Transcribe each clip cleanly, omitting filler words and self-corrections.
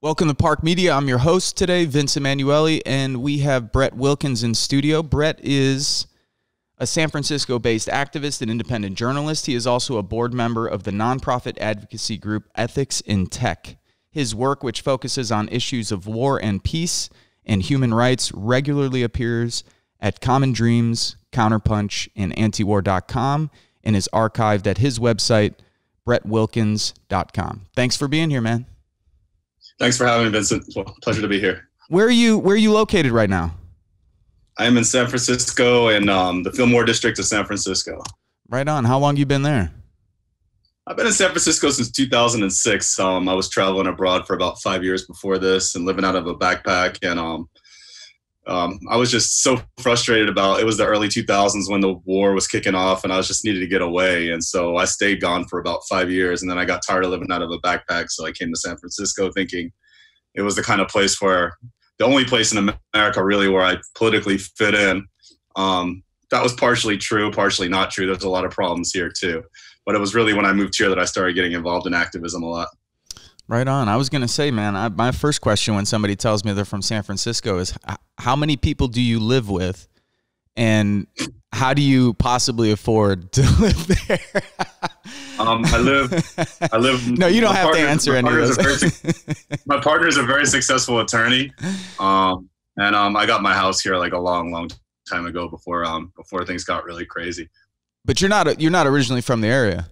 Welcome to Park Media. I'm your host today, Vince Emanuele, and we have Brett Wilkins in studio. Brett is a San Francisco-based activist and independent journalist. He is also a board member of the nonprofit advocacy group Ethics in Tech. His work, which focuses on issues of war and peace and human rights, regularly appears at Common Dreams, Counterpunch, and Antiwar.com, and is archived at his website, brettwilkins.com. Thanks for being here, man. Thanks for having me, Vincent. Well, pleasure to be here. Where are you located right now? I am in San Francisco in the Fillmore district of San Francisco. Right on. How long you been there? I've been in San Francisco since 2006. I was traveling abroad for about 5 years before this and living out of a backpack. And I was just so frustrated it was the early 2000s when the war was kicking off and I just needed to get away. And so I stayed gone for about 5 years and then I got tired of living out of a backpack. So I came to San Francisco thinking it was the kind of place where the only place in America really where I politically fit in. That was partially true, partially not true. There's a lot of problems here too. But it was really when I moved here that I started getting involved in activism a lot. Right on. I was going to say, man, my first question when somebody tells me they're from San Francisco is how many people do you live with and how do you possibly afford to live there? I live. No, you don't have to answer any of those. My partner is a very successful attorney. And I got my house here like a long time ago before things got really crazy. But you're not originally from the area.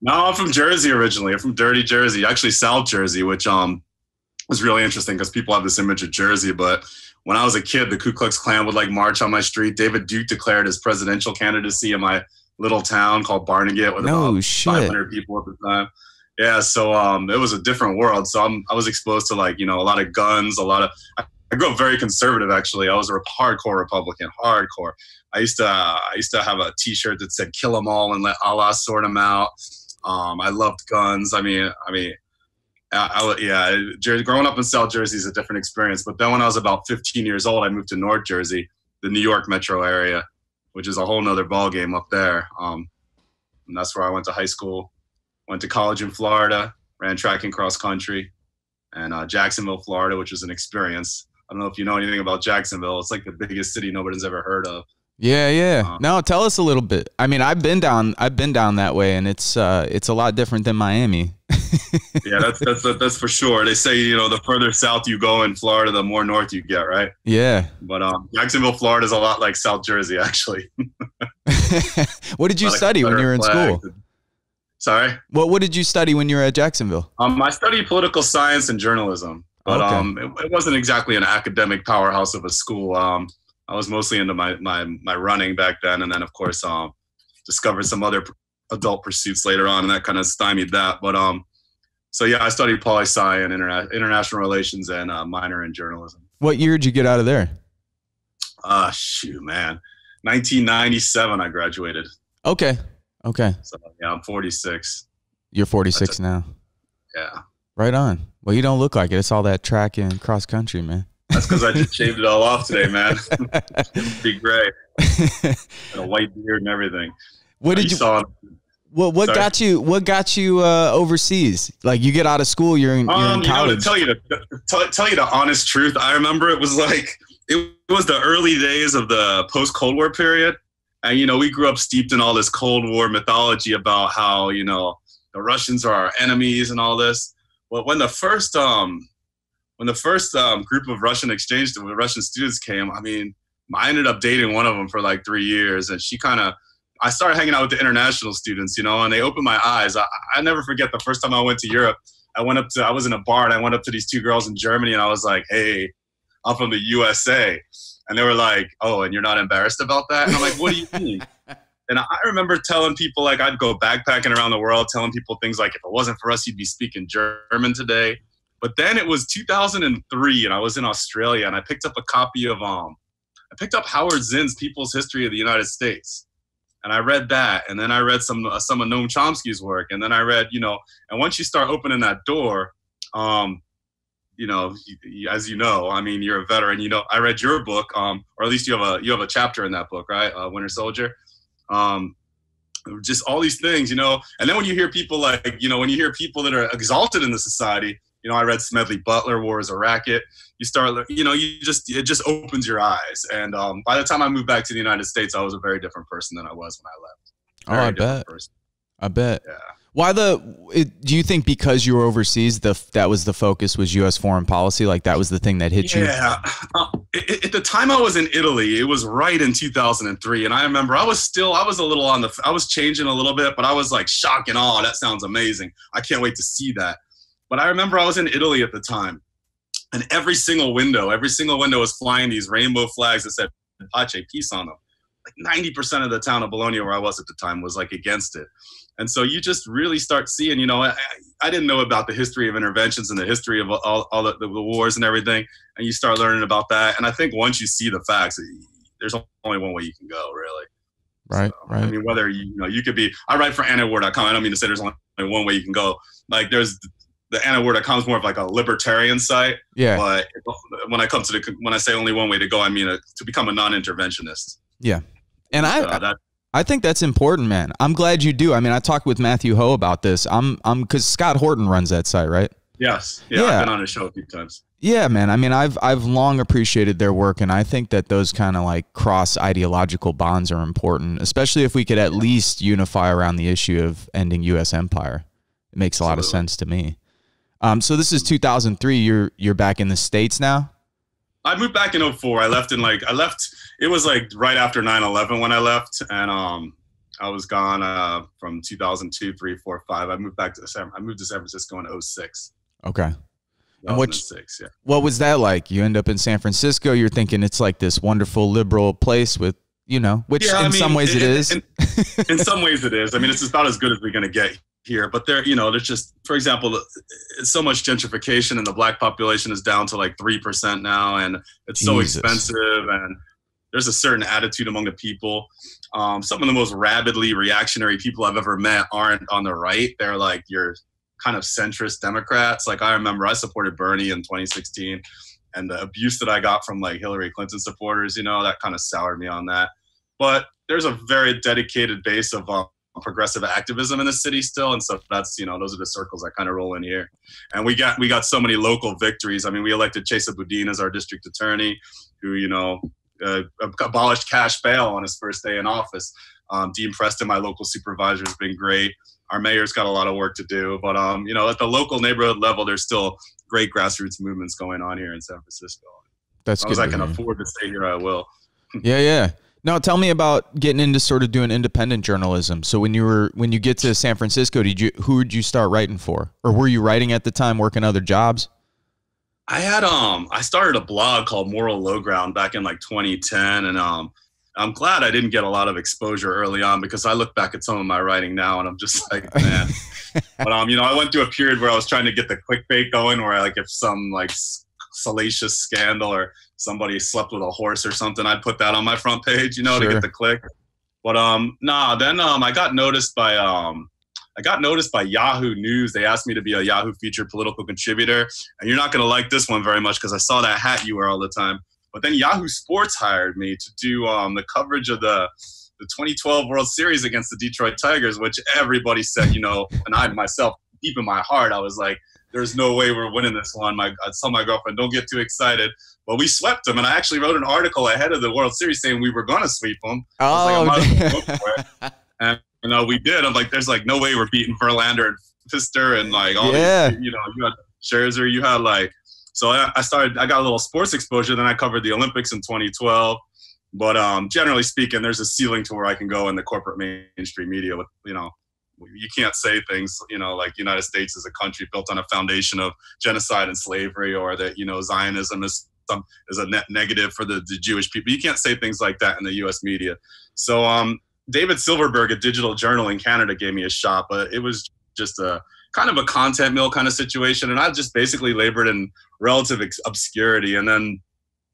No, I'm from Jersey originally. I'm from dirty Jersey, actually South Jersey, which was really interesting because people have this image of Jersey. But when I was a kid, the Ku Klux Klan would like march on my street. David Duke declared his presidential candidacy in my little town called Barnegat with about 500 people at the time. Yeah, so it was a different world. So I was exposed to like, a lot of guns, I grew up very conservative, actually. I was a hardcore Republican, hardcore. I used to have a T-shirt that said "Kill 'em all and let Allah sort 'em out." I loved guns. Growing up in South Jersey is a different experience. But then when I was about 15 years old, I moved to North Jersey, the New York metro area, which is a whole nother ballgame up there. And that's where I went to high school, went to college in Florida, ran track and cross country, and Jacksonville, Florida, which was an experience. I don't know if you know anything about Jacksonville. It's like the biggest city nobody's ever heard of. Yeah. No, tell us a little bit. I mean, I've been down that way, and it's a lot different than Miami. Yeah, that's for sure. They say the further south you go in Florida, the more north you get, right? Yeah. But Jacksonville, Florida is a lot like South Jersey, actually. What did you study when you were in school? Sorry. What did you study when you were at Jacksonville? I studied political science and journalism, but it wasn't exactly an academic powerhouse of a school. I was mostly into my running back then, and then of course discovered some other adult pursuits later on, and that kind of stymied that. But so yeah, I studied poli-sci and international relations and minor in journalism. What year did you get out of there? Shoot, man, 1997 I graduated. Okay. So yeah, I'm 46. You're 46 now. Yeah. Right on. Well, you don't look like it. It's all that track and cross country, man. That's because I just shaved it all off today, man. It'd be great. And a white beard and everything. What got you overseas? Like you get out of school, you're in college. To tell you the honest truth, I remember it was the early days of the post-Cold War period. And we grew up steeped in all this Cold War mythology about how, the Russians are our enemies and all this. But when the first group of Russian students came, I ended up dating one of them for like 3 years, and I started hanging out with the international students, and they opened my eyes. I never forget the first time I went to Europe. I was in a bar and I went up to these two girls in Germany and I was like, "Hey, I'm from the USA." And they were like, "Oh, and you're not embarrassed about that?" And I'm like, "What do you mean?" And I remember telling people, like, I'd go backpacking around the world, telling people things like, "If it wasn't for us, you'd be speaking German today." But then it was 2003 and I was in Australia and I picked up a copy of Howard Zinn's People's History of the United States. And I read that, and then I read some of Noam Chomsky's work, and then I read, and once you start opening that door, as you know, you're a veteran, I read your book, or at least you have a chapter in that book, right? Winter Soldier. Just all these things, and then when you hear people when you hear people that are exalted in the society, You know, I read Smedley Butler, War is a Racket. You start, you know, it just opens your eyes. And by the time I moved back to the United States, I was a very different person than I was when I left. I bet. Person. I bet. Yeah. Why do you think because you were overseas, that was the focus, was U.S. foreign policy? Like that was the thing that hit you? Yeah. At the time I was in Italy, it was right in 2003. And I remember I was a little I was changing a little bit, but I was like shock and awe. That sounds amazing. I can't wait to see that. But I remember I was in Italy at the time, and every single window was flying these rainbow flags that said Pace, peace on them. Like 90% of the town of Bologna where I was at the time was like against it. And so you just really start seeing, you know, I didn't know about the history of interventions and the history of all the wars and everything. And you start learning about that. And I think once you see the facts, there's only one way you can go, really. Right, so, right. I mean, whether, you know, you could be, I write for Antiwar.com. I don't mean to say there's only one way you can go. Like there's the Antiwar.com is more of like a libertarian site. Yeah. But when I say only one way to go, I mean to become a non-interventionist. Yeah. And I think that's important, man. I'm glad you do. I mean, I talked with Matthew Ho about this. Because Scott Horton runs that site, right? Yes. Yeah. I've been on his show a few times. Yeah, man. I mean, I've long appreciated their work, and I think that those kind of like cross ideological bonds are important, especially if we could at least unify around the issue of ending U.S. empire. It makes a lot of sense to me. So this is 2003. You're back in the States now? I moved back in 2004. I left, it was like right after 9/11 when I left. And I was gone from 2002, 3, 4, 5. I moved to San Francisco in 2006. Okay. And what was that like? You end up in San Francisco. You're thinking it's like this wonderful liberal place with, you know, which some ways it is. In some ways it is. I mean, it's about as good as we're going to get here. But there's just, for example, so much gentrification, and the black population is down to like 3% now, and it's so expensive, and there's a certain attitude among the people. Some of the most rabidly reactionary people I've ever met aren't on the right. They're like your kind of centrist Democrats. Like I remember I supported Bernie in 2016, and the abuse that I got from like Hillary Clinton supporters, you know, that kind of soured me on that. But there's a very dedicated base of progressive activism in the city still, and so that's, you know, those are the circles that kind of roll in here. And we got so many local victories. I mean, we elected Chesa Boudin as our district attorney, who, you know, abolished cash bail on his first day in office. Dean Preston, my local supervisor, has been great. Our mayor's got a lot of work to do, but you know, at the local neighborhood level, there's still great grassroots movements going on here in San Francisco. That's good. As I can afford to stay here, I will. Yeah. Now, tell me about getting into sort of doing independent journalism. So when you get to San Francisco, who did you start writing for, or were you writing at the time, working other jobs? I started a blog called Moral Low Ground back in like 2010, and I'm glad I didn't get a lot of exposure early on, because I look back at some of my writing now and I'm just like, man. But you know, I went through a period where I was trying to get the clickbait going, where like if some like salacious scandal or somebody slept with a horse or something, I'd put that on my front page, you know, to get the click. But then I got noticed by Yahoo News. They asked me to be a Yahoo featured political contributor, and you're not going to like this one very much because I saw that hat you wear all the time. But then Yahoo Sports hired me to do the coverage of the 2012 World Series against the Detroit Tigers, which everybody said, you know, and I myself, deep in my heart, I was like, there's no way we're winning this one. I told my girlfriend, don't get too excited. But we swept them, and I actually wrote an article ahead of the World Series saying we were going to sweep them. I was like, I might as well go for it. And you know, we did. I'm like, there's like no way we're beating Verlander and Pfister and like all these, you know, you had Scherzer, you had like, so I got a little sports exposure. Then I covered the Olympics in 2012. But generally speaking, there's a ceiling to where I can go in the corporate mainstream media with, you know, you can't say things, you know, like the United States is a country built on a foundation of genocide and slavery, or that, you know, Zionism is a net negative for the Jewish people. You can't say things like that in the U.S. media. So David Silverberg at Digital Journal in Canada gave me a shot, but it was just a kind of a content mill kind of situation. And I just basically labored in relative obscurity. And then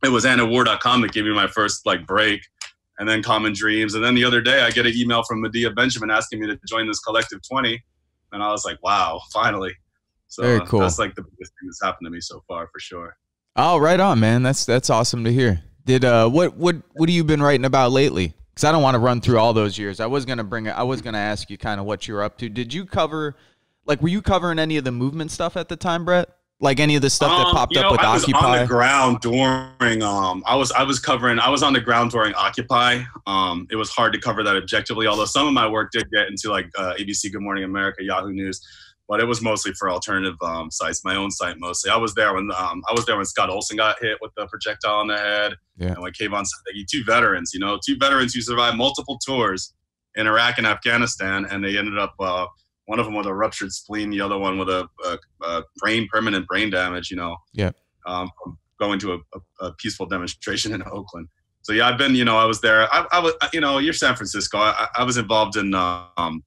it was Antiwar.com that gave me my first like break, and then Common Dreams. And then the other day I get an email from Medea Benjamin asking me to join this Collective 20. And I was like, wow, finally. So very cool. That's like the biggest thing that's happened to me so far, for sure. Oh, right on, man. That's awesome to hear. Did what have you been writing about lately? Because I don't want to run through all those years. I was gonna ask you kind of what you're up to. Did you cover, like, were you covering any of the movement stuff at the time, Brett? Like any of the stuff that popped up with Occupy? I was on the ground during I was on the ground during Occupy. It was hard to cover that objectively, although some of my work did get into like ABC Good Morning America, Yahoo News, but it was mostly for alternative sites, my own site mostly. I was there when Scott Olson got hit with the projectile on the head. Yeah. And when Kayvon Sadeghi, two veterans who survived multiple tours in Iraq and Afghanistan, and they ended up one of them with a ruptured spleen, the other one with a permanent brain damage, Yeah. Going to a peaceful demonstration in Oakland. So yeah, I've been, I was there. I was, you're San Francisco. I was involved in the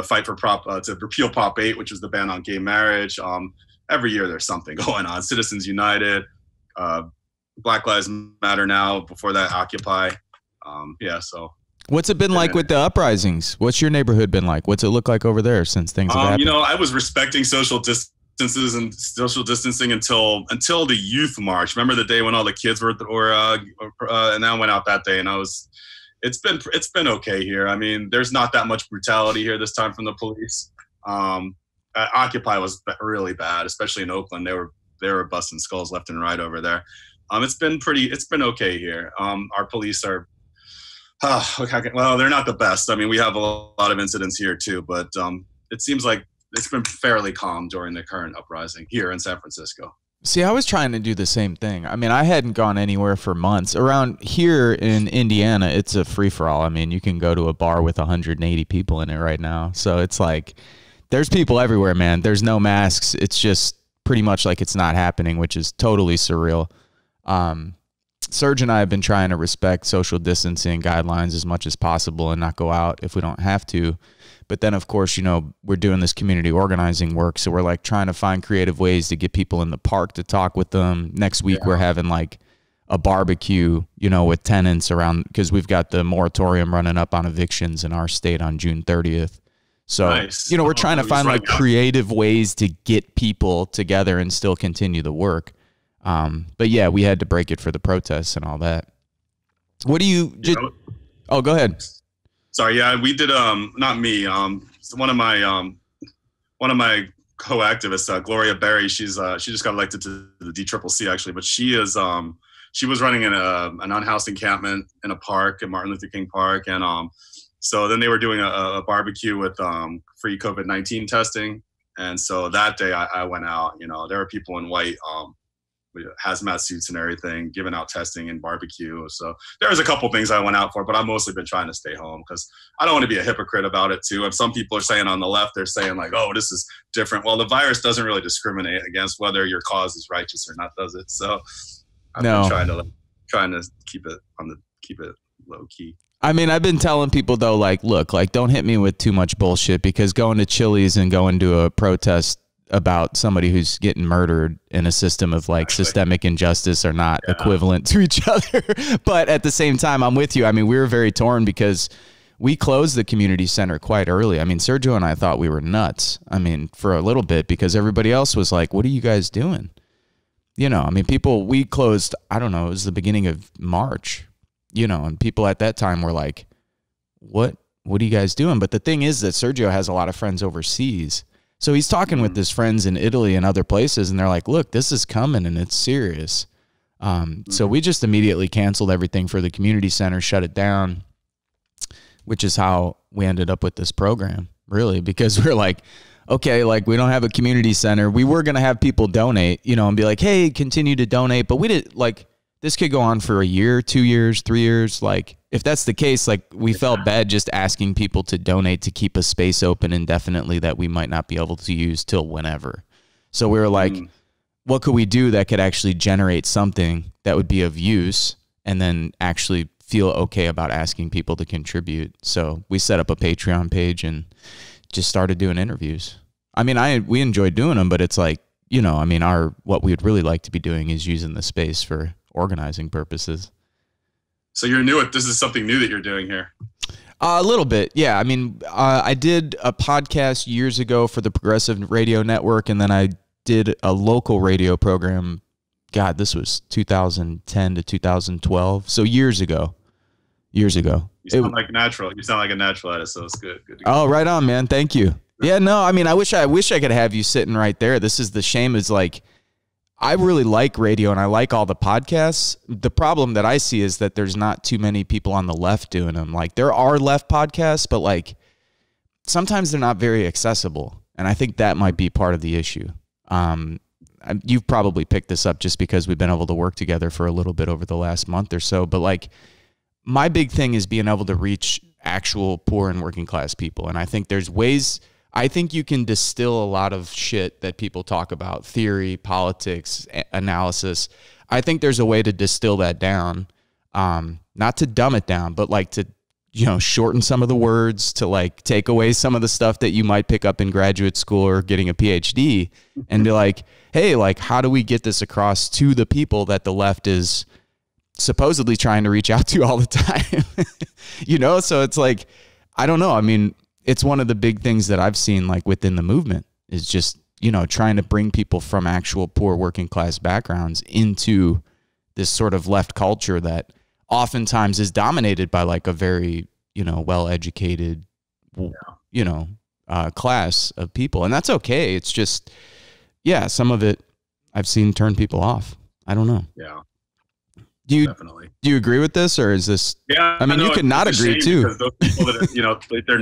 fight for to repeal Prop 8, which is the ban on gay marriage. Every year there's something going on. Citizens United, Black Lives Matter now. Before that, Occupy. So. What's it been like with the uprisings? What's your neighborhood been like? What's it look like over there since things have happened? I was respecting social distancing until the youth march. Remember the day when all the kids were and I went out that day, and it's been okay here. I mean, there's not that much brutality here this time from the police. Occupy was really bad, especially in Oakland. They were busting skulls left and right over there. It's been okay here. Our police are. Well, they're not the best. I mean, we have a lot of incidents here too, but it seems like it's been fairly calm during the current uprising here in San Francisco. See, I was trying to do the same thing. I mean, I hadn't gone anywhere for months. Around here in Indiana, it's a free-for-all. I mean, you can go to a bar with 180 people in it right now. So it's like there's people everywhere, man. There's no masks. It's just pretty much like it's not happening, which is totally surreal. Serge and I have been trying to respect social distancing guidelines as much as possible and not go out if we don't have to. But then, of course, we're doing this community organizing work. So we're like trying to find creative ways to get people in the park to talk with them. Next week, we're having like a barbecue, with tenants around, because we've got the moratorium running up on evictions in our state on June 30th. So, nice. We're trying to find like creative ways to get people together and still continue the work. But yeah, we had to break it for the protests and all that. What do you just, oh, go ahead. Sorry. Yeah, we did, not me. One of my co-activists, Gloria Berry, she just got elected to the DCCC actually, but she was running an unhoused encampment in a park in Martin Luther King Park. And, so then they were doing a barbecue with, free COVID-19 testing. And so that day I went out, there were people in white, hazmat suits and everything, giving out testing and barbecue. So there was a couple things I went out for, but I've mostly been trying to stay home because I don't want to be a hypocrite about it too. And some people are saying on the left, they're saying like, oh, this is different. Well, the virus doesn't really discriminate against whether your cause is righteous or not, does it? So I've been trying to keep it low key. I mean, I've been telling people though, like, look, like don't hit me with too much bullshit, because going to Chili's and going to a protest about somebody who's getting murdered in a system of like systemic injustice are not equivalent to each other. But at the same time, I'm with you. I mean, we were very torn because we closed the community center quite early. I mean, Sergio and I thought we were nuts. I mean, for a little bit, because everybody else was like, what are you guys doing? I mean, we closed, I don't know, it was the beginning of March, and people at that time were like, what are you guys doing? But the thing is that Sergio has a lot of friends overseas. So he's talking with his friends in Italy and other places, and they're like, look, this is coming and it's serious. So we just immediately canceled everything for the community center, shut it down, which is how we ended up with this program, really, because we're like, okay, like we don't have a community center. We were going to have people donate, and be like, hey, continue to donate. But we didn't like, this could go on for a year, 2 years, 3 years. Like if that's the case, like we felt bad just asking people to donate to keep a space open indefinitely that we might not be able to use till whenever. So we were like, what could we do that could actually generate something that would be of use and then actually feel okay about asking people to contribute? So we set up a Patreon page and just started doing interviews. I mean, we enjoyed doing them, but it's like, I mean, what we'd really like to be doing is using the space for organizing purposes. So you're new at this is something new that you're doing here. A little bit. Yeah. I mean, I did a podcast years ago for the Progressive Radio Network, and then I did a local radio program. God, this was 2010 to 2012. So years ago. You sound like natural. You sound like a natural at it, so it's good. Good to go. Oh, right on, man. Thank you. Yeah, no, I mean, I wish I could have you sitting right there. This is the shame is like, I really like radio and I like all the podcasts. The problem that I see is that there's not too many people on the left doing them. Like there are left podcasts, but like sometimes they're not very accessible. And I think that might be part of the issue. You've probably picked this up just because we've been able to work together for a little bit over the last month or so. But like my big thing is being able to reach actual poor and working class people. And I think there's ways, I think you can distill a lot of shit that people talk about, theory, politics, analysis. I think there's a way to distill that down, not to dumb it down, but like to, you know, shorten some of the words, to like take away some of the stuff that you might pick up in graduate school or getting a PhD, and be like, hey, like, how do we get this across to the people that the left is supposedly trying to reach out to all the time? You know, so it's like, I don't know. I mean, it's one of the big things that I've seen like within the movement is just, you know, trying to bring people from actual poor working class backgrounds into this sort of left culture that oftentimes is dominated by like a very, you know, well-educated, you know, class of people. And that's okay. It's just, yeah, some of it I've seen turn people off. I don't know. Yeah. Definitely. Do you agree with this, or is this? Yeah, I mean, you could not agree too. Because those people that are, you know, they're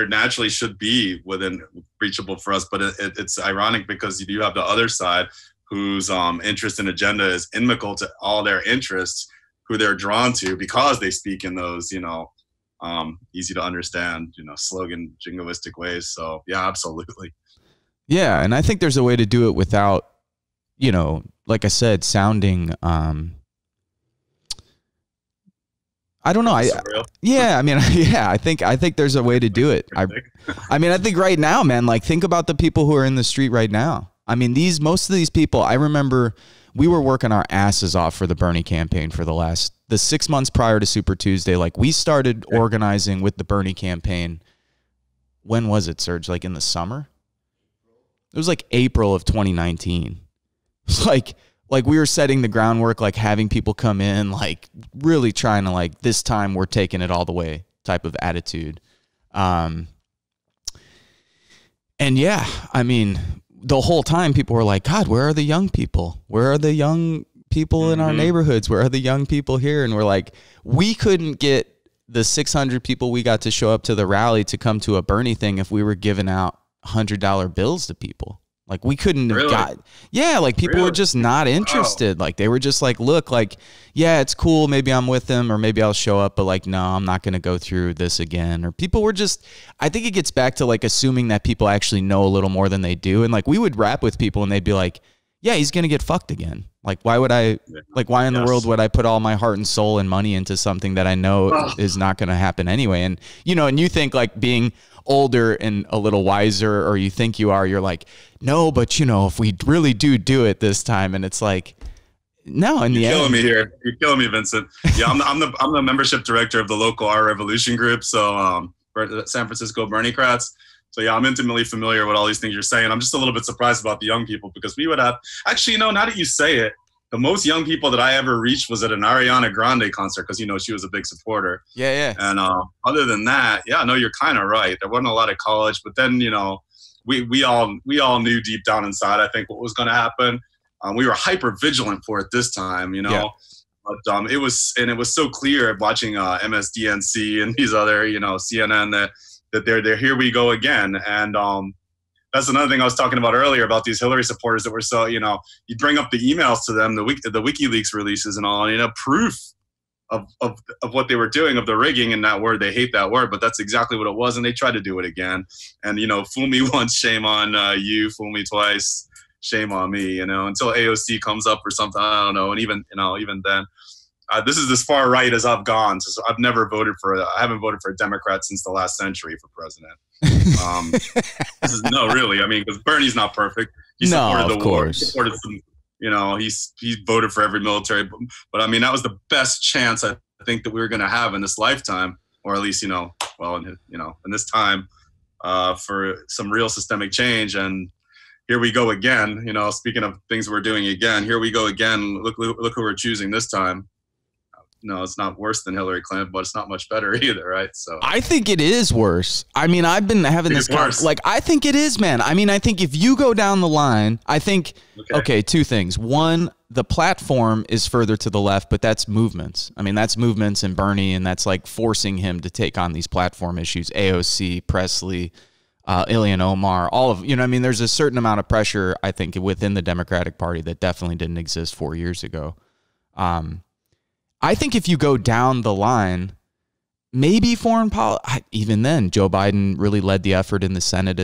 naturally should be within reachable for us. But it's ironic because you do have the other side whose interest and agenda is inimical to all their interests, who they're drawn to because they speak in those, you know, easy to understand, you know, slogan jingoistic ways. So yeah, absolutely. Yeah, and I think there's a way to do it without, you know, like I said, sounding. I don't know. I think there's a way to do it. I mean, I think right now, man, like think about the people who are in the street right now. I mean, most of these people, I remember we were working our asses off for the Bernie campaign for the 6 months prior to Super Tuesday. Like we started organizing with the Bernie campaign. When was it, Serge? Like in the summer? It was like April of 2019. It's like we were setting the groundwork, like having people come in, like really trying to like, this time we're taking it all the way type of attitude. And yeah, I mean, the whole time people were like, God, where are the young people? Where are the young people in our neighborhoods? Where are the young people here? And we're like, we couldn't get the 600 people we got to show up to the rally to come to a Bernie thing if we were giving out $100 bills to people. Like we couldn't have got, yeah, like people were just not interested. Like they were just like, look, like, yeah, it's cool. Maybe I'm with them or maybe I'll show up, but like, no, I'm not going to go through this again. Or people were just, I think it gets back to like assuming that people actually know a little more than they do. And like we would rap with people and they'd be like, yeah, he's going to get fucked again. Like, why would I, like, why in the world would I put all my heart and soul and money into something that I know is not going to happen anyway? And, you know, and you think like being older and a little wiser, or you think you are, you're like, no, but you know, if we really do it this time, and it's like, no, in the end. You're killing me here. You're killing me, Vincent. Yeah, I'm the membership director of the local Our Revolution group. So, for the San Francisco Bernie-crats. So yeah, I'm intimately familiar with all these things you're saying. I'm just a little bit surprised about the young people because we would have, actually, you know, now that you say it, the most young people that I ever reached was at an Ariana Grande concert because, you know, she was a big supporter. Yeah. And other than that, yeah, no, you're kind of right. There wasn't a lot of college, but then, you know, we all knew deep down inside, I think, what was going to happen. We were hyper vigilant for it this time, you know. Yeah. But it was so clear watching MSDNC and these other, you know, CNN that they're here we go again. And that's another thing I was talking about earlier about these Hillary supporters that were so, you know, you bring up the emails to them, the WikiLeaks releases and all, and, you know, proof of what they were doing, of the rigging and that word. They hate that word, but that's exactly what it was. And they tried to do it again. And, you know, fool me once, shame on you. Fool me twice, shame on me, you know, until AOC comes up or something. I don't know. And even then, this is as far right as I've gone. So I haven't voted for a Democrat since the last century for president. No, really. I mean, because Bernie's not perfect. He supported the war. He supported some, you know, he voted for every military. But I mean, that was the best chance I think that we were going to have in this lifetime, or at least, you know, well, in this time, for some real systemic change. And here we go again. You know, speaking of things we're doing again, here we go again. Look who we're choosing this time. no, it's not worse than Hillary Clinton, but it's not much better either, right? So I think it is worse. I mean, I've been having this I think it is, man. I mean, I think if you go down the line, I think okay, two things. One, the platform is further to the left, but that's movements. I mean, that's movements and Bernie, and that's like forcing him to take on these platform issues. AOC, Presley, Ilhan Omar, all of, you know, I mean, there's a certain amount of pressure, I think, within the Democratic Party that definitely didn't exist 4 years ago. I think if you go down the line, maybe foreign policy, even then, Joe Biden really led the effort in the Senate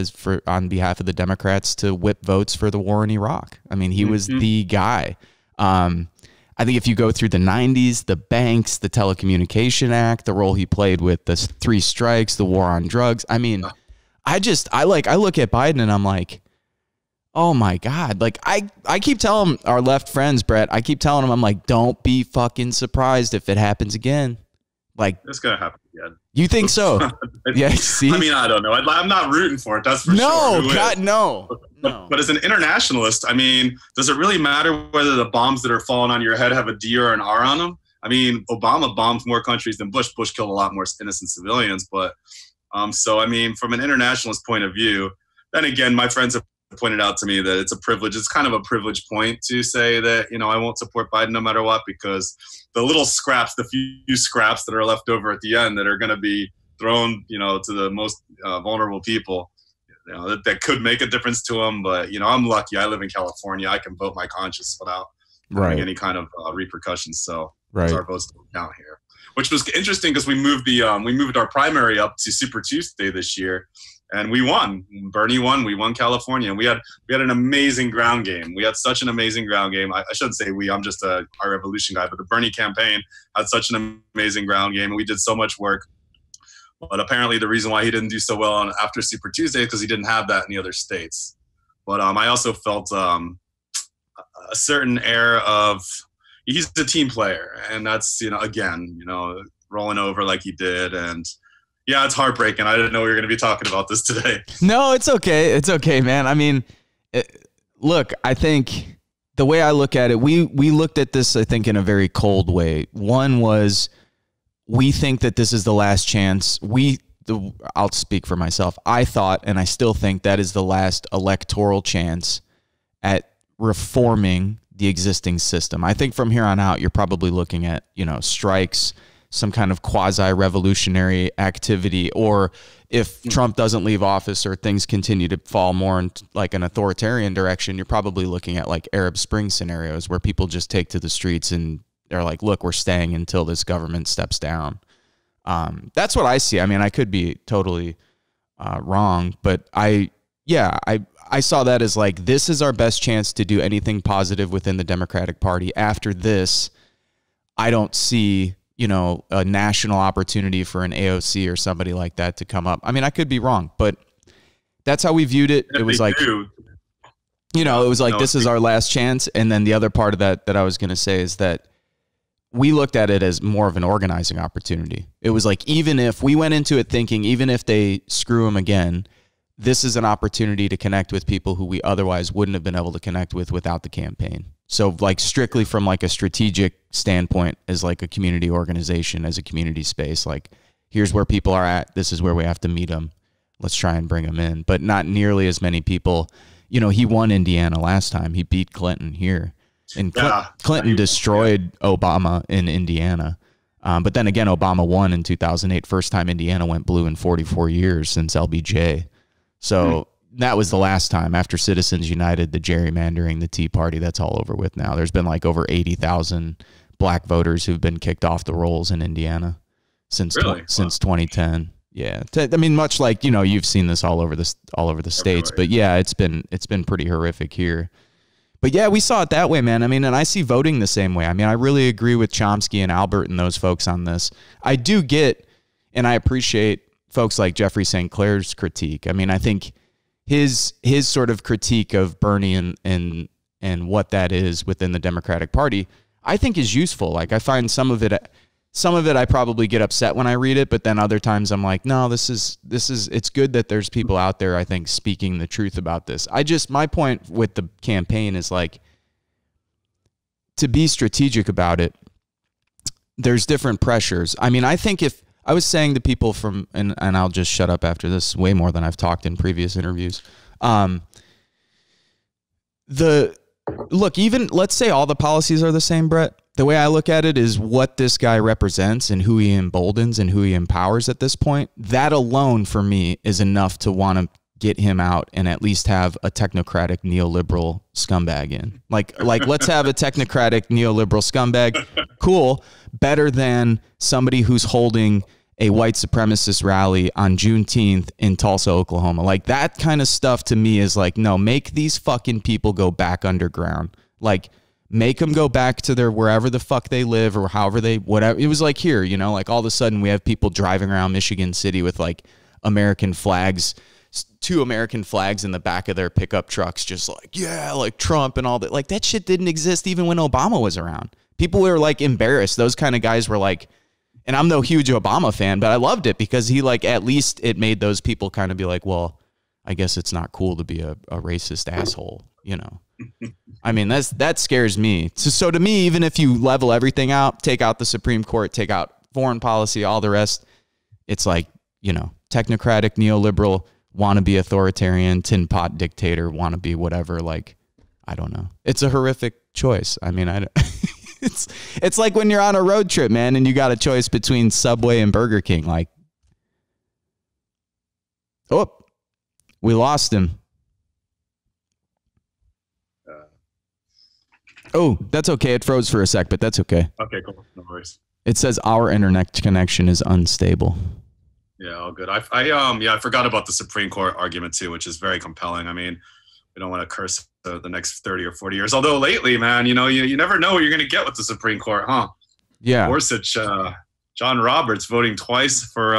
on behalf of the Democrats to whip votes for the war in Iraq. I mean, he was the guy. I think if you go through the 90s, the banks, the Telecommunication Act, the role he played with the 3 strikes, the war on drugs. I mean, I look at Biden and I'm like, oh my God. Like I keep telling our left friends, Brett, I keep telling them, I'm like, don't be fucking surprised if it happens again. Like it's going to happen again. You think so? Yeah. See, I mean, I don't know. I'm not rooting for it. That's for sure. No, God, no. But as an internationalist, I mean, does it really matter whether the bombs that are falling on your head have a D or an R on them? I mean, Obama bombed more countries than Bush. Bush killed a lot more innocent civilians. But so, I mean, from an internationalist point of view, then again, my friends have pointed out to me that it's a privilege. It's kind of a privilege point to say that, you know, I won't support Biden no matter what, because the little scraps, the few scraps that are left over at the end that are going to be thrown, you know, to the most vulnerable people, you know, that could make a difference to them. But, you know, I'm lucky. I live in California. I can vote my conscience without having any kind of repercussions. So our votes don't count here, which was interesting because we moved our primary up to Super Tuesday this year. And we won. Bernie won. We won California. And we had an amazing ground game. We had such an amazing ground game. I shouldn't say we. I'm just our revolution guy. But the Bernie campaign had such an amazing ground game. And we did so much work. But apparently the reason why he didn't do so well after Super Tuesday is because he didn't have that in the other states. But I also felt a certain air of he's a team player. And that's, you know, again, you know, rolling over like he did. And yeah, it's heartbreaking. I didn't know we were going to be talking about this today. No, it's okay. It's okay, man. I mean, look, I think the way I look at it, we looked at this, I think, in a very cold way. One was we think that this is the last chance. I'll speak for myself. I thought, and I still think, that is the last electoral chance at reforming the existing system. I think from here on out, you're probably looking at, you know, strikes, some kind of quasi-revolutionary activity, or if Trump doesn't leave office or things continue to fall more in like an authoritarian direction, you're probably looking at like Arab Spring scenarios where people just take to the streets and they're like, look, we're staying until this government steps down. That's what I see. I mean, I could be totally wrong, but I saw that as like, this is our best chance to do anything positive within the Democratic Party. After this, I don't see, you know, a national opportunity for an AOC or somebody like that to come up. I mean, I could be wrong, but that's how we viewed it. It was like, you know, it was like, this is our last chance. And then the other part of that I was going to say is that we looked at it as more of an organizing opportunity. It was like, even if we went into it thinking, even if they screw them again, this is an opportunity to connect with people who we otherwise wouldn't have been able to connect with without the campaign. So like strictly from like a strategic standpoint, as like a community organization, as a community space, like here's where people are at. This is where we have to meet them. Let's try and bring them in, but not nearly as many people. You know, he won Indiana last time. He beat Clinton here, and Clinton destroyed Obama in Indiana. But then again, Obama won in 2008. First time Indiana went blue in 44 years since LBJ. So that was the last time. After Citizens United, the gerrymandering, the Tea Party, that's all over with now. There's been like over 80,000 black voters who've been kicked off the rolls in Indiana since 2010. Yeah, I mean, much like, you know, you've seen this all over the states, but yeah, it's been pretty horrific here. But yeah, we saw it that way, man. I mean, and I see voting the same way. I mean, I really agree with Chomsky and Albert and those folks on this. I do get, and I appreciate folks like Jeffrey St. Clair's critique. I mean, I think his sort of critique of Bernie and what that is within the Democratic Party, I think is useful. Like, I find some of it I probably get upset when I read it, but then other times I'm like, no, this is it's good that there's people out there, I think, speaking the truth about this. My point with the campaign is like, to be strategic about it, there's different pressures. I mean, I think if I was saying to people from, and I'll just shut up after this, way more than I've talked in previous interviews. Look, even let's say all the policies are the same, Brett. The way I look at it is what this guy represents and who he emboldens and who he empowers at this point. That alone for me is enough to want to get him out and at least have a technocratic neoliberal scumbag in. Like let's have a technocratic neoliberal scumbag. Cool. Better than somebody who's holding a white supremacist rally on Juneteenth in Tulsa, Oklahoma. Like that kind of stuff to me is like, no, make these fucking people go back underground. Like make them go back to their wherever the fuck they live or however they, whatever. It was like here, you know, like all of a sudden we have people driving around Michigan City with like American flags, 2 American flags in the back of their pickup trucks, just like, yeah, like Trump and all that. Like that shit didn't exist even when Obama was around. People were like embarrassed. Those kind of guys were like, and I'm no huge Obama fan, but I loved it because he like, at least it made those people kind of be like, well, I guess it's not cool to be a racist asshole, you know? I mean, that scares me. So to me, even if you level everything out, take out the Supreme Court, take out foreign policy, all the rest, it's like, you know, technocratic, neoliberal, wannabe authoritarian, tin pot dictator, wannabe whatever. Like, I don't know. It's a horrific choice. I mean, it's like when you're on a road trip, man, and you got a choice between Subway and Burger King. Like, oh, we lost him. Oh, that's okay. It froze for a sec, but that's okay. Okay, cool. No worries. It says our internet connection is unstable. Yeah, all good. I forgot about the Supreme Court argument too, which is very compelling. I mean, we don't want to curse the next 30 or 40 years. Although lately, man, you know, you never know what you're going to get with the Supreme Court, huh? Yeah. Gorsuch, John Roberts voting twice for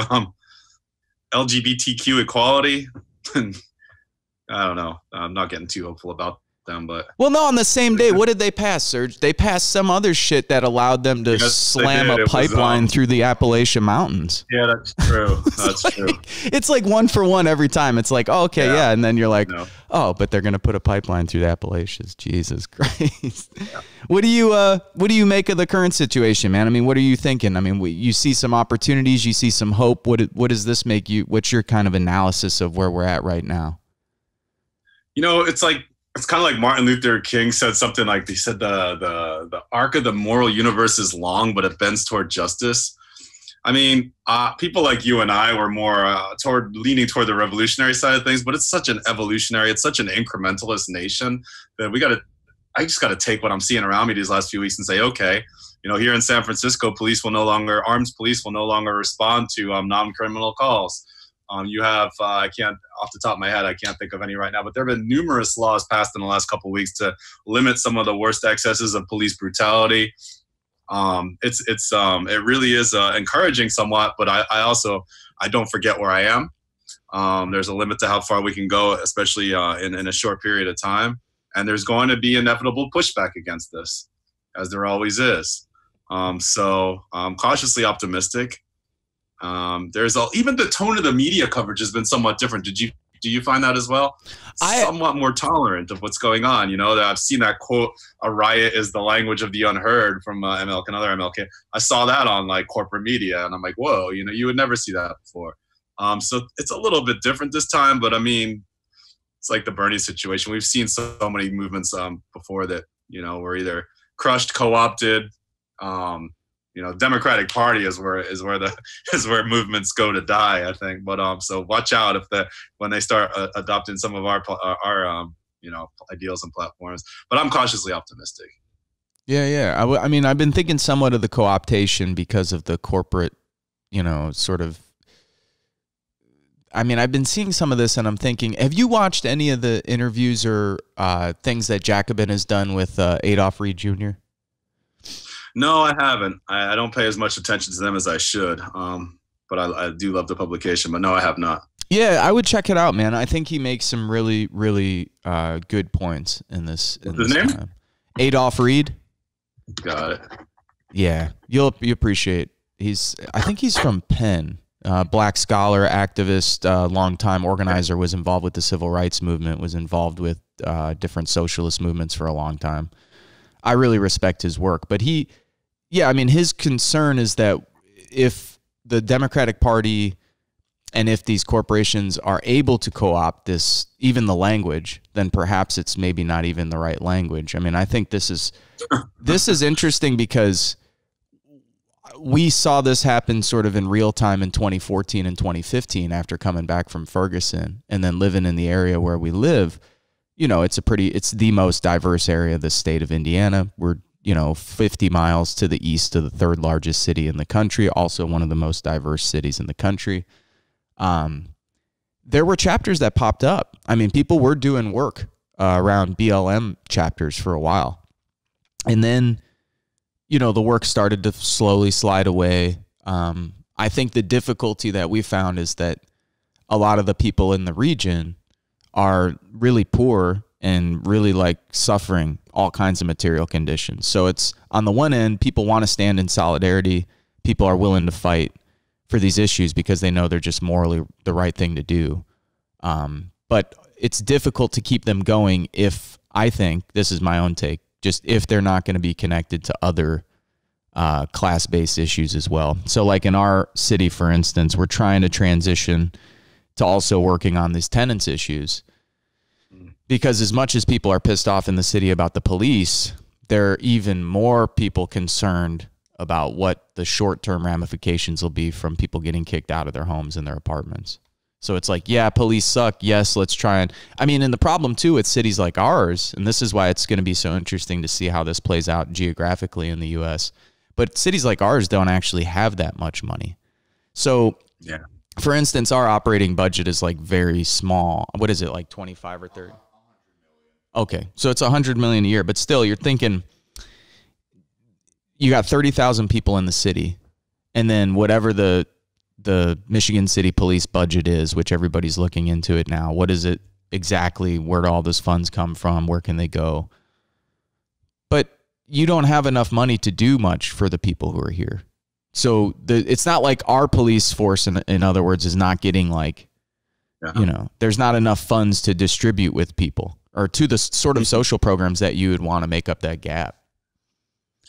LGBTQ equality. I don't know. I'm not getting too hopeful about them, but well, no, on the same day, what did they pass, Serge? They passed some other shit that allowed them to slam a pipeline through the Appalachian Mountains. Yeah, that's true. That's true. It's like 1 for 1 every time. It's like, oh, okay, yeah, and then you're like, no. Oh, but they're gonna put a pipeline through the Appalachians. Jesus Christ. Yeah. What do you make of the current situation, man? I mean, what are you thinking? I mean, you see some opportunities, you see some hope. What does this make you? What's your kind of analysis of where we're at right now? You know, it's kind of like Martin Luther King said something like, he said the arc of the moral universe is long, but it bends toward justice. I mean, people like you and I were more leaning toward the revolutionary side of things, but it's such an evolutionary, it's such an incrementalist nation that I just got to take what I'm seeing around me these last few weeks and say, okay, you know, here in San Francisco, armed police will no longer respond to non-criminal calls. You have, I can't, off the top of my head, I can't think of any right now, but there have been numerous laws passed in the last couple of weeks to limit some of the worst excesses of police brutality. It really is encouraging somewhat, but I don't forget where I am. There's a limit to how far we can go, especially in a short period of time. And there's going to be inevitable pushback against this, as there always is. So I'm cautiously optimistic. Even the tone of the media coverage has been somewhat different. Do you find that as well? Somewhat more tolerant of what's going on. You know, that I've seen that quote, "A riot is the language of the unheard" from another MLK. I saw that on like corporate media, and I'm like, whoa, you know, you would never see that before. So it's a little bit different this time, but I mean, it's like the Bernie situation. We've seen so many movements before that, you know, were either crushed, co-opted. You know, Democratic Party is where movements go to die, I think. But so watch out when they start adopting some of our you know, ideals and platforms. But I'm cautiously optimistic. Yeah. I mean, I've been thinking somewhat of the co-optation because of the corporate, you know, sort of. I mean, I've been seeing some of this, and I'm thinking, have you watched any of the interviews or things that Jacobin has done with Adolph Reed Jr.? No, I haven't. I don't pay as much attention to them as I should. But I do love the publication. But no, I have not. Yeah, I would check it out, man. I think he makes some really, really good points in this. What's his name? Adolph Reed. Got it. Yeah, you appreciate. I think he's from Penn. Black scholar, activist, longtime organizer, was involved with the civil rights movement, was involved with different socialist movements for a long time. I really respect his work, but Yeah, I mean, his concern is that if the Democratic Party and if these corporations are able to co-opt this, even the language, then perhaps it's maybe not even the right language. I mean, I think this is interesting because we saw this happen sort of in real time in 2014 and 2015 after coming back from Ferguson and then living in the area where we live. You know, it's the most diverse area of the state of Indiana. We're, 50 miles to the east of the third largest city in the country, also one of the most diverse cities in the country. There were chapters that popped up. I mean, people were doing work around BLM chapters for a while. And then, the work started to slowly slide away. I think the difficulty that we found is that a lot of the people in the region are really poor and really suffering all kinds of material conditions. So it's on the one end, people want to stand in solidarity. People are willing to fight for these issues because they know they're just morally the right thing to do. But it's difficult to keep them going if, I think, this is my own take, just if they're not going to be connected to other class-based issues as well. So like in our city, for instance, we're trying to transition to also working on these tenants issues. Because as much as people are pissed off in the city about the police, there are even more people concerned about what the short-term ramifications will be from people getting kicked out of their homes and their apartments. So it's like, yeah, police suck. Yes, let's try and... I mean, and the problem, too, with cities like ours, and this is why it's going to be so interesting to see how this plays out geographically in the U.S., but cities like ours don't actually have that much money. So... yeah. For instance, our operating budget is very small. What is it, 25 or 30? Okay, so it's $100 million a year, but still, you're thinking you got 30,000 people in the city, and then whatever the Michigan City Police budget is, which everybody's looking into it now. What is it exactly? Where do all those funds come from? Where can they go? But you don't have enough money to do much for the people who are here. So it's not like our police force, in other words, is not getting there's not enough funds to distribute with people or to the sort of social programs that you would want to make up that gap.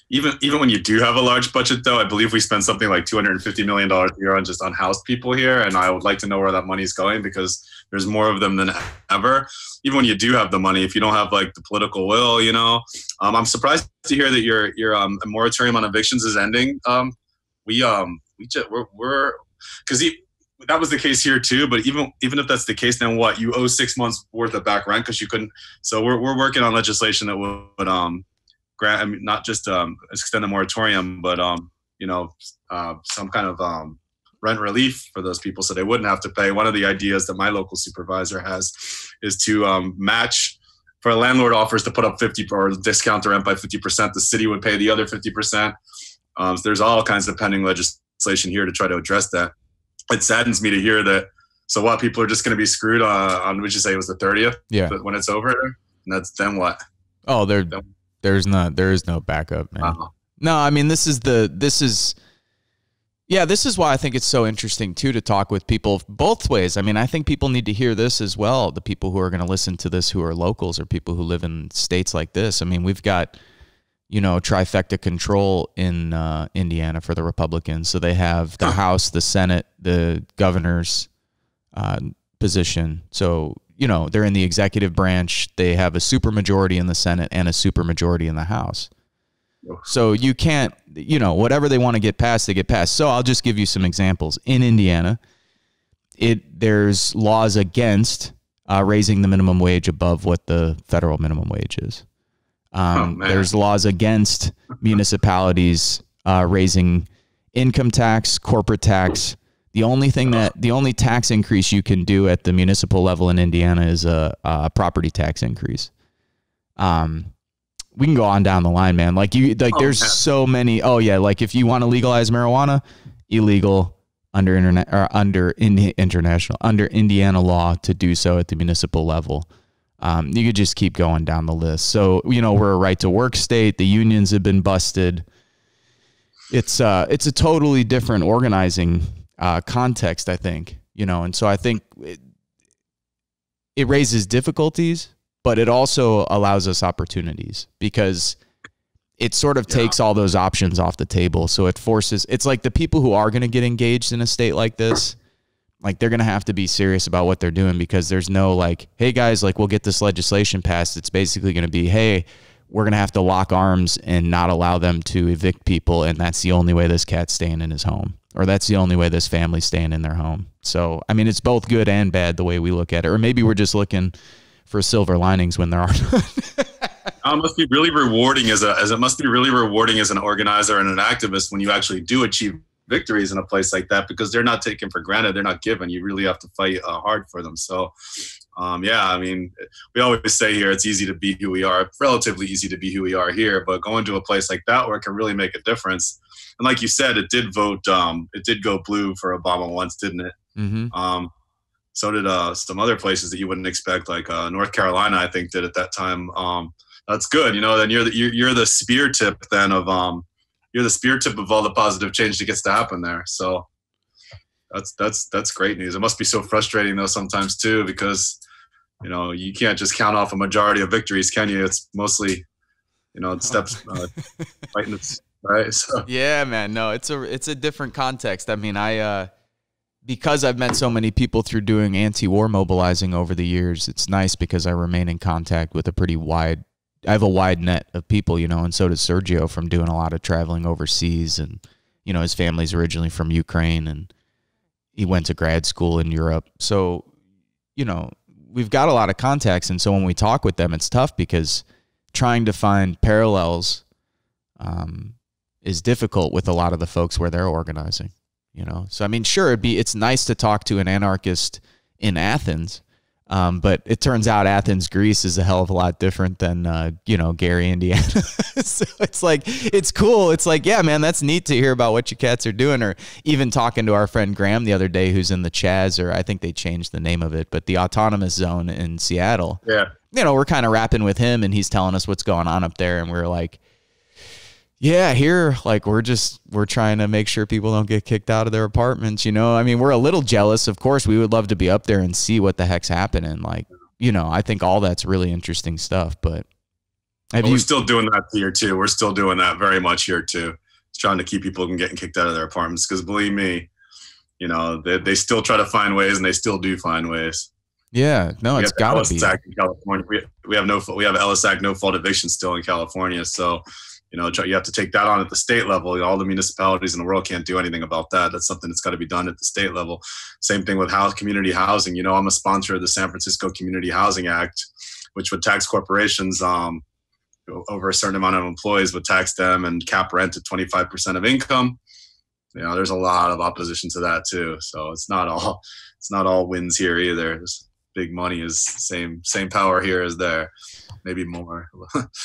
Even when you do have a large budget, though, I believe we spend something like $250 million a year on just unhoused people here. And I would like to know where that money is going because there's more of them than ever. Even when you do have the money, if you don't have the political will, I'm surprised to hear that your moratorium on evictions is ending. We're because that was the case here too. But even if that's the case, then what? You owe 6 months worth of back rent because you couldn't. So we're working on legislation that would grant, not just extend the moratorium, but some kind of rent relief for those people so they wouldn't have to pay. One of the ideas that my local supervisor has is to match. For a landlord offers to put up 50 or discount the rent by 50%, the city would pay the other 50%. So there's all kinds of pending legislation here to try to address that. It saddens me to hear that. So what, people are just going to be screwed on, would you say it was the 30th? Yeah. When it's over, and then what? Oh, there is no backup, man. Uh-huh. No, I mean, this is why I think it's so interesting too, to talk with people both ways. I mean, I think people need to hear this as well. The people who are going to listen to this, who are locals or people who live in states like this. I mean, we've got, trifecta control in Indiana for the Republicans. So they have the House, the Senate, the governor's position. So, they're in the executive branch. They have a supermajority in the Senate and a supermajority in the House. So you can't, whatever they want to get passed, they get passed. So I'll just give you some examples. In Indiana, there's laws against raising the minimum wage above what the federal minimum wage is. There's laws against municipalities raising income tax, corporate tax. The only tax increase you can do at the municipal level in Indiana is a property tax increase. We can go on down the line, man. There's so many. Oh yeah, if you want to legalize marijuana, illegal under Indiana law to do so at the municipal level. You could just keep going down the list. So, we're a right to work state. The unions have been busted. It's a totally different organizing context, I think, and so I think it raises difficulties, but it also allows us opportunities because it sort of takes all those options off the table. So it forces, it's like the people who are going to get engaged in a state like this, like they're going to have to be serious about what they're doing, because there's no like, hey guys, like we'll get this legislation passed. It's basically going to be, hey, we're going to have to lock arms and not allow them to evict people. And that's the only way this cat's staying in his home, or that's the only way this family's staying in their home. So, I mean, it's both good and bad the way we look at it. Or maybe we're just looking for silver linings when there are none. It must be really rewarding as it must be really rewarding as an organizer and an activist when you actually do achieve victories in a place like that, because they're not taken for granted. They're not given. You really have to fight hard for them. So, yeah, I mean, we always say here it's easy to be who we are, relatively easy to be who we are here, but going to a place like that where it can really make a difference. And like you said, it did go blue for Obama once, didn't it? Mm-hmm. So did some other places that you wouldn't expect, like North Carolina, I think, did at that time. That's good, you know. Then you're the spear tip then of you're the spear tip of all the positive change that gets to happen there. So that's great news. It must be so frustrating though sometimes too, because you know you can't just count off a majority of victories, can you? It's mostly, you know, steps fighting it, right? So yeah, man. No, it's a different context. I mean, because I've met so many people through doing anti-war mobilizing over the years, it's nice because I remain in contact with I have a wide net of people, you know, and so does Sergio from doing a lot of traveling overseas. And, you know, his family's originally from Ukraine and he went to grad school in Europe. So, you know, we've got a lot of contacts. And so when we talk with them, it's tough because trying to find parallels is difficult with a lot of the folks where they're organizing, you know. So, I mean, sure, it's nice to talk to an anarchist in Athens. But it turns out Athens, Greece is a hell of a lot different than, you know, Gary, Indiana. So it's like, it's cool. It's like, yeah, man, that's neat to hear about what you cats are doing. Or even talking to our friend Graham the other day, who's in the Chaz, or I think they changed the name of it, but the autonomous zone in Seattle. Yeah. You know, we're kind of rapping with him and he's telling us what's going on up there. And we're like, yeah, here, like, we're trying to make sure people don't get kicked out of their apartments, you know? I mean, we're a little jealous. Of course, we would love to be up there and see what the heck's happening. Like, you know, I think all that's really interesting stuff, but we're still doing that here, too. We're still doing that very much here, too. It's trying to keep people from getting kicked out of their apartments, because believe me, you know, they still try to find ways, and they still do find ways. Yeah, no, it's got to be. In California. We have Ellis Act no-fault eviction still in California, so you know, you have to take that on at the state level. All the municipalities in the world can't do anything about that. That's something that's got to be done at the state level. Same thing with community housing. You know, I'm a sponsor of the San Francisco Community Housing Act, which would tax corporations over a certain amount of employees, would tax them and cap rent at 25% of income. You know, there's a lot of opposition to that too. So it's not all wins here either. This big money is same power here as there, maybe more.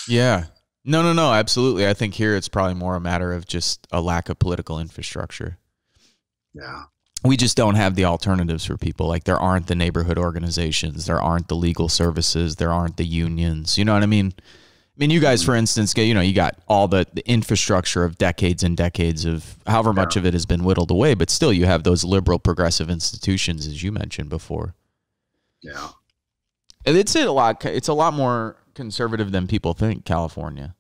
Yeah. No, absolutely. I think here it's probably more a matter of just a lack of political infrastructure. Yeah. We just don't have the alternatives for people. Like, there aren't the neighborhood organizations, there aren't the legal services, there aren't the unions. You know what I mean? I mean, you guys, for instance, you know, you got all the infrastructure of decades and decades of however much of it has been whittled away, but still you have those liberal progressive institutions, as you mentioned before. Yeah. And it's a lot more conservative than people think, California.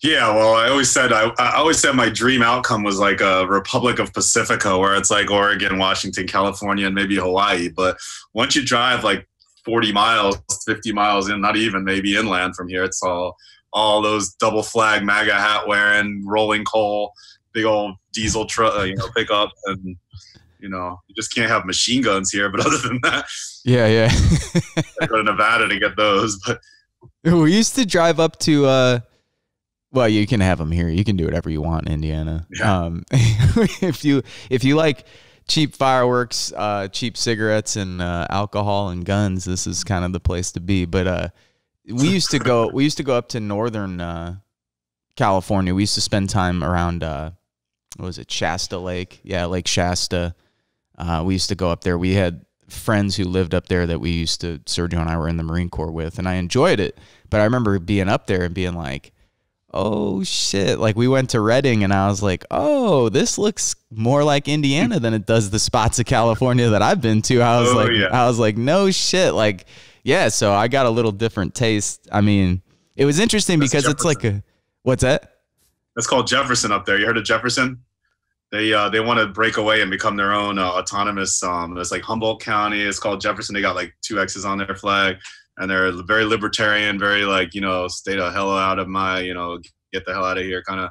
Yeah, well, I always said my dream outcome was like a Republic of Pacifica, where it's like Oregon, Washington, California, and maybe Hawaii. But once you drive like 40 miles, 50 miles in, not even maybe inland from here, it's all those double flag MAGA hat wearing, rolling coal, big old diesel truck, pickup, and you know, you just can't have machine guns here. But other than that, yeah. I go to Nevada to get those. But we used to drive up to, well, you can have them here. You can do whatever you want in Indiana. Yeah. If you like cheap fireworks, cheap cigarettes, and alcohol and guns, this is kind of the place to be. But we used to go up to northern California. We used to spend time around what was it, Shasta Lake? Yeah, Lake Shasta. We used to go up there. We had friends who lived up there that Sergio and I were in the Marine Corps with, and I enjoyed it. But I remember being up there and being like, oh shit. Like, we went to Redding and I was like, oh, this looks more like Indiana than it does the spots of California that I've been to. I was like, no shit. Like, yeah. So I got a little different taste. I mean, it was interesting because it's like What's that? That's called Jefferson up there. You heard of Jefferson? They want to break away and become their own autonomous. It's like Humboldt County. It's called Jefferson. They got like 2 X's on their flag, and they're very libertarian, very like, stay the hell out of my, get the hell out of here kind of.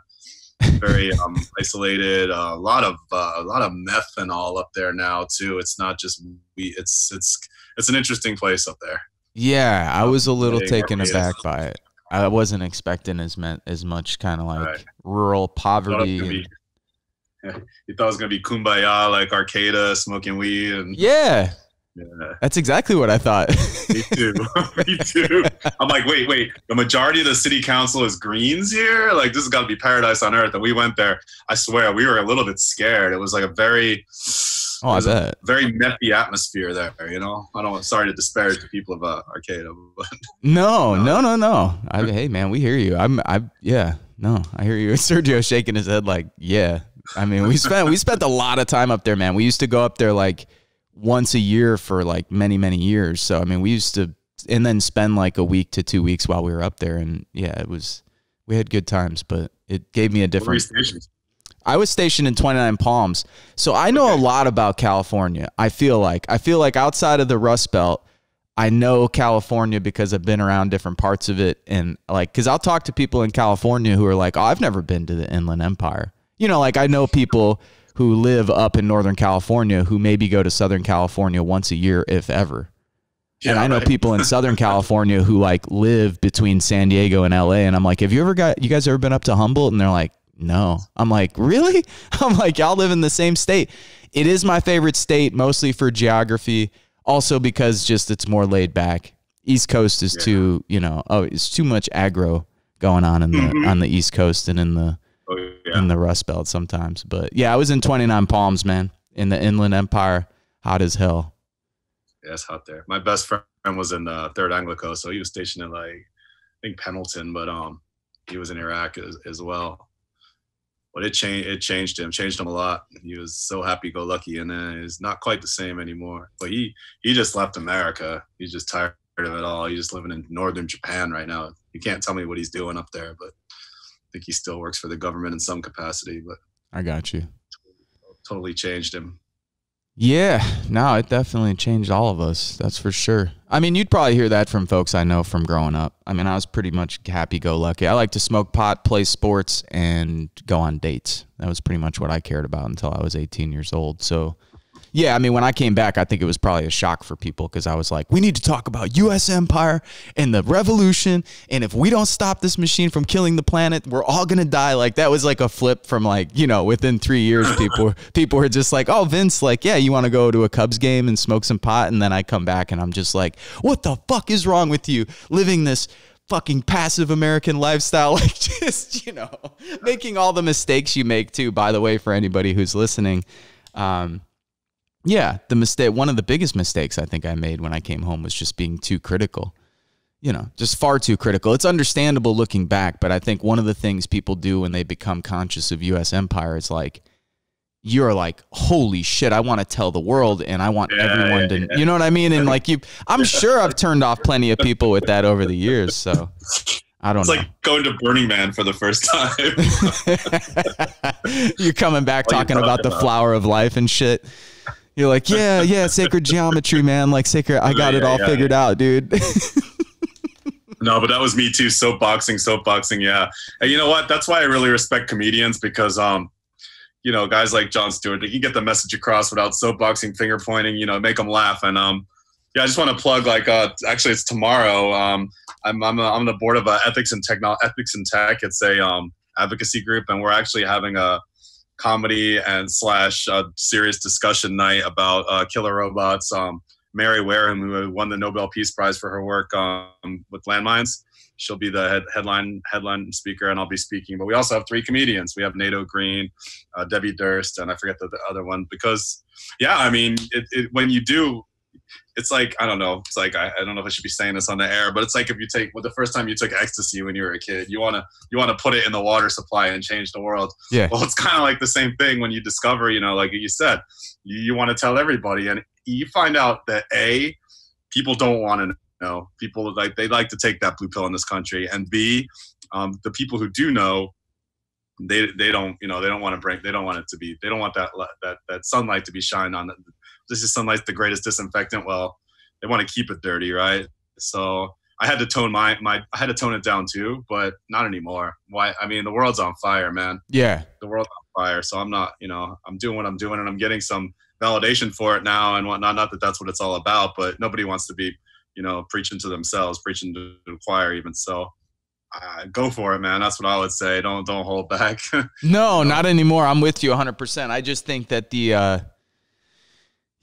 Very isolated. A lot of methanol up there now too. It's not just weed. It's an interesting place up there. Yeah, I was a little taken aback by it. I wasn't expecting as much kind of like rural poverty. You thought it was gonna be kumbaya, like Arcata, smoking weed, and yeah. That's exactly what I thought. Me too. Me too. I'm like, wait. The majority of the city council is Greens here? Like, this has got to be paradise on earth. And we went there. I swear, we were a little bit scared. It was like a very, very methy atmosphere there. Sorry to disparage the people of Arcata, but no. Hey, man, we hear you. I hear you. Sergio shaking his head like, yeah. I mean, we spent a lot of time up there, man. We used to go up there like once a year for like many, many years. So, I mean, we used to, and then spend like a week to 2 weeks while we were up there. And yeah, we had good times, but it gave me a different. Where were you stationed? I was stationed in 29 Palms. So I know a lot about California. I feel like outside of the Rust Belt, I know California because I've been around different parts of it. And like, cause I'll talk to people in California who are like, oh, I've never been to the Inland Empire. Like I know people who live up in Northern California who maybe go to Southern California once a year, if ever. Yeah, and I know people in Southern California who like live between San Diego and LA. And I'm like, you guys ever been up to Humboldt? And they're like, no. I'm like, really? I'm like, y'all live in the same state. It is my favorite state, mostly for geography. Also because just it's more laid back. East Coast is too, it's too much aggro going on on the East Coast and in the Rust Belt sometimes. But yeah, I was in 29 Palms, man, in the Inland Empire. Hot as hell. Yeah, it's hot there. My best friend was in 3rd Anglico, so he was stationed in like, I think Pendleton, but he was in Iraq as well. But it changed him a lot. He was so happy-go-lucky, and then he's not quite the same anymore. But he just left America. He's just tired of it all. He's just living in northern Japan right now. You can't tell me what he's doing up there, but I think he still works for the government in some capacity. But I got you. Totally changed him. Yeah, no, it definitely changed all of us. That's for sure. I mean, you'd probably hear that from folks I know from growing up. I mean, I was pretty much happy-go-lucky. I like to smoke pot, play sports, and go on dates. That was pretty much what I cared about until I was 18 years old. So, yeah, I mean, when I came back, I think it was probably a shock for people because I was like, we need to talk about U.S. empire and the revolution, and if we don't stop this machine from killing the planet, we're all going to die. Like, that was like a flip from like, within 3 years, people were just like, oh, Vince, like, yeah, you want to go to a Cubs game and smoke some pot? And then I come back and I'm just like, what the fuck is wrong with you living this fucking passive American lifestyle? Like, just, making all the mistakes you make too, by the way, for anybody who's listening. Yeah, one of the biggest mistakes I think I made when I came home was just being too critical, just far too critical. It's understandable looking back, but I think one of the things people do when they become conscious of U.S. empire is like, you're like, holy shit, I want to tell the world and I want everyone to, you know what I mean? And like I'm sure I've turned off plenty of people with that over the years. So I don't know. It's like going to Burning Man for the first time. You're coming back talking about the flower of life and shit. You're like, yeah, sacred geometry, man. Like sacred, I got it all figured out, dude. No, but that was me too. Soapboxing. Yeah. And you know what? That's why I really respect comedians because, guys like Jon Stewart, they can get the message across without soapboxing, finger pointing, make them laugh. And, I just want to plug actually it's tomorrow. I'm on the board of Ethics in Tech. It's a advocacy group, and we're actually having a comedy and / serious discussion night about killer robots. Mary Wareham, who won the Nobel Peace Prize for her work with landmines, she'll be the headline speaker, and I'll be speaking. But we also have 3 comedians. We have Nato Green, Debbie Durst, and I forget the other one. Because, I mean, when you do, it's like, I don't know. It's like, I don't know if I should be saying this on the air, but it's like if you take, the first time you took ecstasy when you were a kid, you want to put it in the water supply and change the world. Yeah. Well, it's kind of like the same thing when you discover, like you said, you want to tell everybody, and you find out that people don't want to know. People they like to take that blue pill in this country, and B, The people who do know, they don't, you know, they don't want it to be, they don't want that sunlight to be shined on. This is sunlight's the greatest disinfectant. Well, they want to keep it dirty, right? So I had to tone I had to tone it down too, but not anymore. Why? I mean, the world's on fire, man. Yeah. The world's on fire. So I'm not, you know, I'm doing what I'm doing, and I'm getting some validation for it now and whatnot. Not that that's what it's all about, but nobody wants to be, you know, preaching to themselves, preaching to the choir even. So go for it, man. That's what I would say. Don't hold back. No, not anymore. I'm with you 100%. I just think that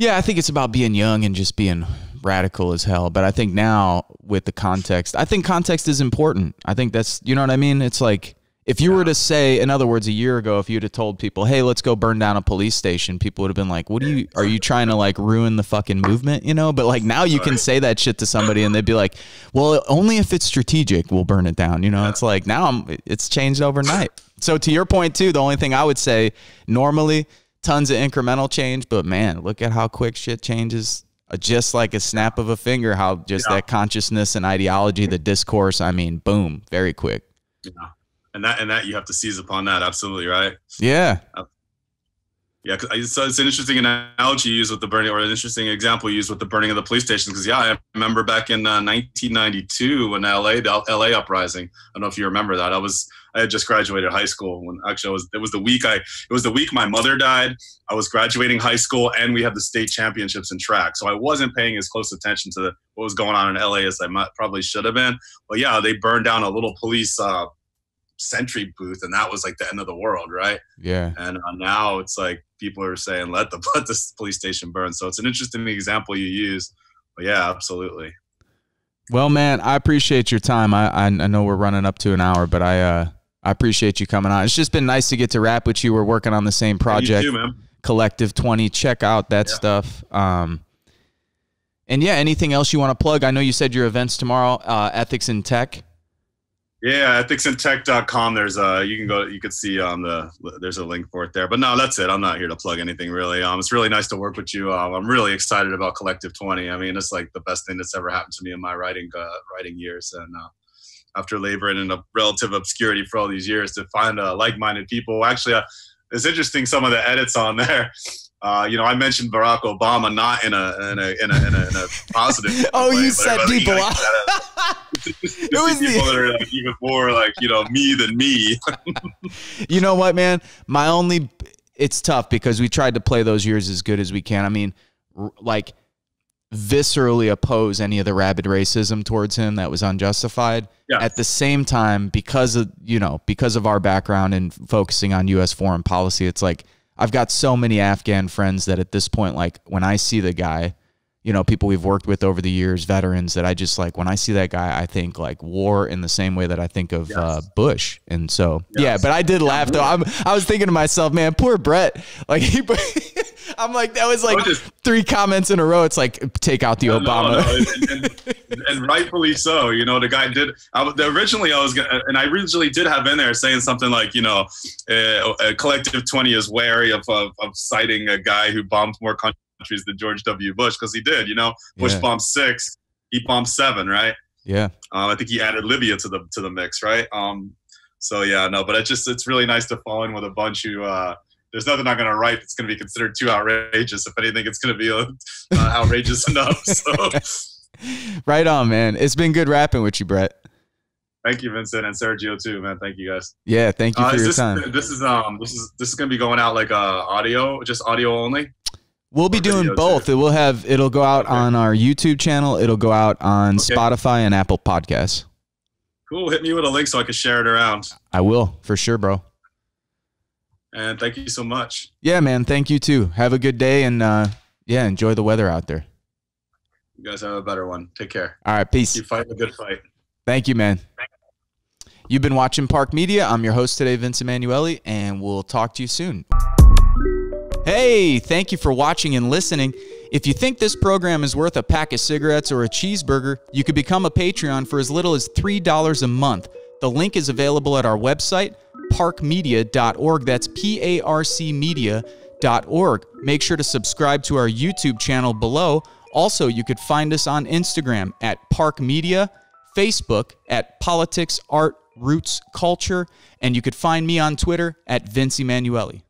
I think it's about being young and just being radical as hell. But I think now with the context, I think context is important. I think that's, you know what I mean? It's like, if you were to say, in other words, a year ago, if you'd have told people, hey, let's go burn down a police station, people would have been like, are you trying to like ruin the fucking movement? You know, but like now you can say that shit to somebody and they'd be like, well, only if it's strategic, we'll burn it down. You know, it's like now it's changed overnight. So to your point too, the only thing I would say, normally tons of incremental change, but man, look at how quick shit changes. Just like a snap of a finger, how just that consciousness and ideology, the discourse, I mean, boom, very quick. Yeah. And that you have to seize upon that. Absolutely. Right. Yeah. Yeah. So it's an interesting analogy you use with the burning, or an interesting example you use with the burning of the police stations. Because I remember back in 1992 when the LA uprising. I don't know if you remember that. I had just graduated high school when actually it was the week my mother died. I was graduating high school and we had the state championships in track. So I wasn't paying as close attention to what was going on in LA as I probably should have been. But yeah, they burned down a little police sentry booth, and that was like the end of the world, right? Yeah. And now it's like people are saying let this police station burn. So it's an interesting example you use. But yeah, absolutely. Well, man, I appreciate your time. I know we're running up to an hour, but I appreciate you coming on. It's just been nice to get to rap with you. We're working on the same project. You too, man. Collective 20. Check out that stuff. And yeah, anything else you want to plug? I know you said your events tomorrow, Ethics in Tech. Yeah, ethicsintech.com. There's you could see there's a link for it there. But no, that's it. I'm not here to plug anything really. It's really nice to work with you. I'm really excited about Collective 20. I mean, it's like the best thing that's ever happened to me in my writing years. And after laboring in a relative obscurity for all these years, to find like-minded people. Actually, it's interesting some of the edits on there. You know, I mentioned Barack Obama not in a positive. Oh, way, you set people off. It was people that are like even more like, you know, me than me. You know what, man? It's tough because we tried to play those years as good as we can. I mean, like viscerally oppose any of the rabid racism towards him that was unjustified. Yeah. At the same time, because of our background and focusing on U.S. foreign policy, it's like I've got so many Afghan friends that at this point, like when I see the guy, you know, people we've worked with over the years, veterans, that I just like, when I see that guy, I think like war in the same way that I think of Bush. And so, yeah, but I did laugh though. I was thinking to myself, man, poor Brett. Like I'm like, that was like 3 comments in a row. It's like, take out the Obama. No. And rightfully so. You know, the guy did. Originally did have in there saying something like, you know, Collective 20 is wary of citing a guy who bombed more countries than George W. Bush, because he did. You know, Bush bombed 6, he bombed 7, right? Yeah. I think he added Libya to the mix, right? So yeah, no, but it's really nice to fall in with a bunch who. There's nothing I'm going to write that's going to be considered too outrageous. If anything, it's going to be outrageous enough. So. Right on, man. It's been good rapping with you, Brett. Thank you, Vincent, and Sergio too, man. Thank you guys. Yeah, thank you for your time. This is going to be going out like audio, just audio only. We'll be doing both. Too. It'll go out on our YouTube channel. It'll go out on Spotify and Apple Podcasts. Cool. Hit me with a link so I can share it around. I will, for sure, bro. And thank you so much. Yeah, man. Thank you too. Have a good day, and enjoy the weather out there. You guys have a better one. Take care. All right, peace. You fight a good fight. Thank you, man. You've been watching Park Media. I'm your host today, Vince Emanuele, and we'll talk to you soon. Hey, thank you for watching and listening. If you think this program is worth a pack of cigarettes or a cheeseburger, you could become a Patreon for as little as $3 a month. The link is available at our website, parkmedia.org. That's PARCmedia.org. Make sure to subscribe to our YouTube channel below. Also, you could find us on Instagram at Park Media, Facebook at Politics, Art, Roots Culture, and you could find me on Twitter at Vince Emanuele.